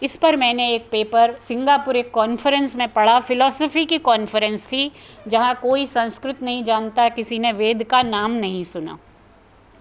इस पर मैंने एक पेपर सिंगापुर एक कॉन्फ्रेंस में पढ़ा, फिलॉसफी की कॉन्फ्रेंस थी, जहाँ कोई संस्कृत नहीं जानता, किसी ने वेद का नाम नहीं सुना।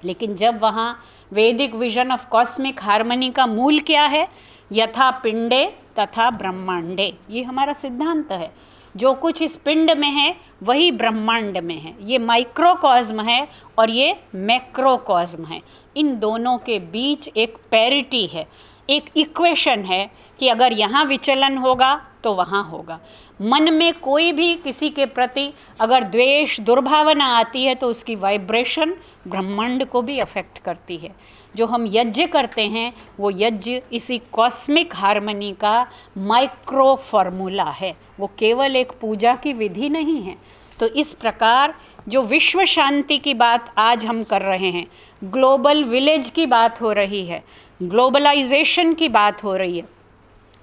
लेकिन जब वहाँ वैदिक विजन ऑफ कॉस्मिक हार्मनी का मूल क्या है, यथा पिंडे तथा ब्रह्मांडे, ये हमारा सिद्धांत है। जो कुछ इस पिंड में है वही ब्रह्मांड में है। ये माइक्रोकॉस्म है और ये मैक्रोकॉस्म है। इन दोनों के बीच एक पैरिटी है, एक इक्वेशन है कि अगर यहाँ विचलन होगा तो वहाँ होगा। मन में कोई भी किसी के प्रति अगर द्वेष दुर्भावना आती है तो उसकी वाइब्रेशन ब्रह्मांड को भी अफेक्ट करती है। जो हम यज्ञ करते हैं वो यज्ञ इसी कॉस्मिक हार्मनी का माइक्रो फॉर्मूला है, वो केवल एक पूजा की विधि नहीं है। तो इस प्रकार जो विश्व शांति की बात आज हम कर रहे हैं, ग्लोबल विलेज की बात हो रही है, ग्लोबलाइजेशन की बात हो रही है,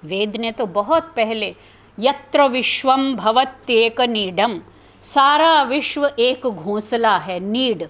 वेद ने तो बहुत पहले यत्र विश्वम भवत्येक नीडम, सारा विश्व एक घोंसला है, नीड।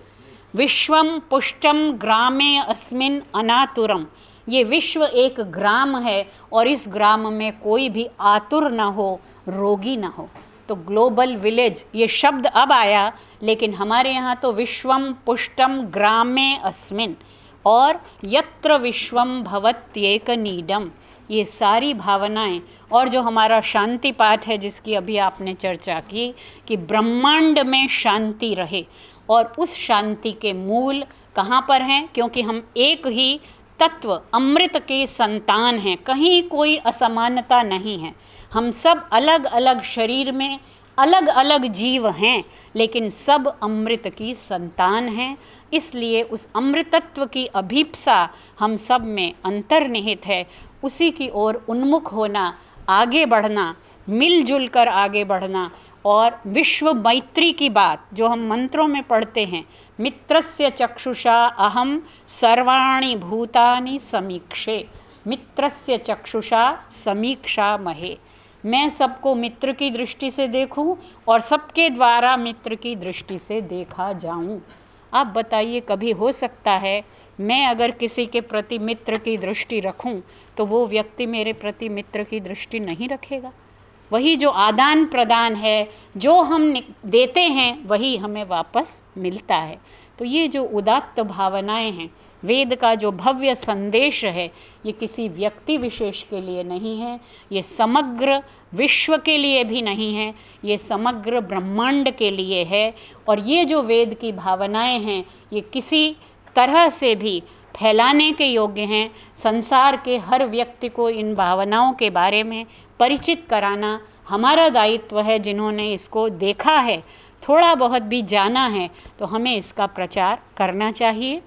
विश्वम पुष्टम ग्रामे अस्मिन अनातुरम, ये विश्व एक ग्राम है और इस ग्राम में कोई भी आतुर ना हो, रोगी ना हो। तो ग्लोबल विलेज ये शब्द अब आया, लेकिन हमारे यहाँ तो विश्वम पुष्टम ग्रामे अस्मिन और यत्र विश्वम भवत्येक नीडम, ये सारी भावनाएं। और जो हमारा शांति पाठ है जिसकी अभी आपने चर्चा की कि ब्रह्मांड में शांति रहे, और उस शांति के मूल कहाँ पर हैं, क्योंकि हम एक ही तत्व अमृत के संतान हैं, कहीं कोई असमानता नहीं है। हम सब अलग अलग शरीर में अलग अलग जीव हैं, लेकिन सब अमृत की संतान हैं। इसलिए उस अमृतत्व की अभीप्सा हम सब में अंतर्निहित है। उसी की ओर उन्मुख होना, आगे बढ़ना, मिलजुल कर आगे बढ़ना। और विश्व मैत्री की बात जो हम मंत्रों में पढ़ते हैं, मित्रस्य चक्षुषा अहम सर्वाणि भूतानि समीक्षे, मित्रस्य चक्षुषा समीक्षा महे, मैं सबको मित्र की दृष्टि से देखूं और सबके द्वारा मित्र की दृष्टि से देखा जाऊं। आप बताइए, कभी हो सकता है मैं अगर किसी के प्रति मित्र की दृष्टि रखूं तो वो व्यक्ति मेरे प्रति मित्र की दृष्टि नहीं रखेगा? वही जो आदान प्रदान है, जो हम देते हैं वही हमें वापस मिलता है। तो ये जो उदात्त भावनाएं हैं, वेद का जो भव्य संदेश है, ये किसी व्यक्ति विशेष के लिए नहीं है, ये समग्र विश्व के लिए भी नहीं है, ये समग्र ब्रह्मांड के लिए है। और ये जो वेद की भावनाएं हैं, ये किसी तरह से भी फैलाने के योग्य हैं। संसार के हर व्यक्ति को इन भावनाओं के बारे में परिचित कराना हमारा दायित्व है। जिन्होंने इसको देखा है, थोड़ा बहुत भी जाना है, तो हमें इसका प्रचार करना चाहिए।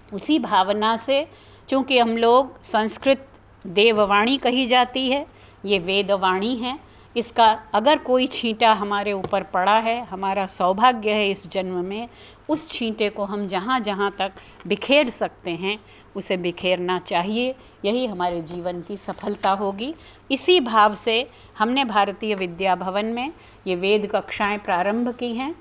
उसी भावना से, चूँकि हम लोग संस्कृत देववाणी कही जाती है, ये वेदवाणी है, इसका अगर कोई छींटा हमारे ऊपर पड़ा है, हमारा सौभाग्य है इस जन्म में, उस छींटे को हम जहाँ जहाँ तक बिखेर सकते हैं उसे बिखेरना चाहिए। यही हमारे जीवन की सफलता होगी। इसी भाव से हमने भारतीय विद्या भवन में ये वेद कक्षाएं प्रारंभ की हैं।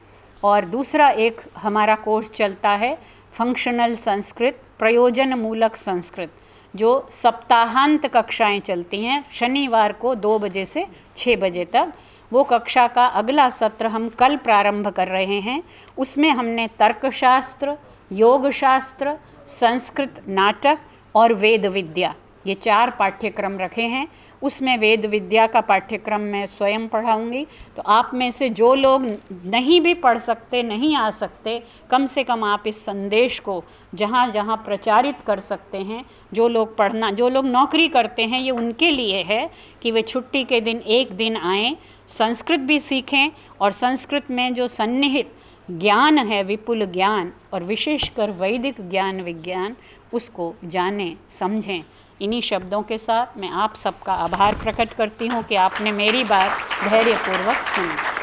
और दूसरा एक हमारा कोर्स चलता है फंक्शनल संस्कृत, प्रयोजन मूलक संस्कृत, जो सप्ताहांत कक्षाएं चलती हैं, शनिवार को 2 बजे से 6 बजे तक। वो कक्षा का अगला सत्र हम कल प्रारंभ कर रहे हैं। उसमें हमने तर्कशास्त्र, योग शास्त्र, संस्कृत नाटक और वेद विद्या, ये 4 पाठ्यक्रम रखे हैं। उसमें वेद विद्या का पाठ्यक्रम मैं स्वयं पढ़ाऊंगी। तो आप में से जो लोग नहीं भी पढ़ सकते, नहीं आ सकते, कम से कम आप इस संदेश को जहाँ जहाँ प्रचारित कर सकते हैं। जो लोग पढ़ना, जो लोग नौकरी करते हैं, ये उनके लिए है कि वे छुट्टी के दिन एक दिन आएँ, संस्कृत भी सीखें और संस्कृत में जो सन्निहित ज्ञान है, विपुल ज्ञान और विशेषकर वैदिक ज्ञान विज्ञान, उसको जानें, समझें। इन्हीं शब्दों के साथ मैं आप सबका आभार प्रकट करती हूँ कि आपने मेरी बात धैर्यपूर्वक सुनी।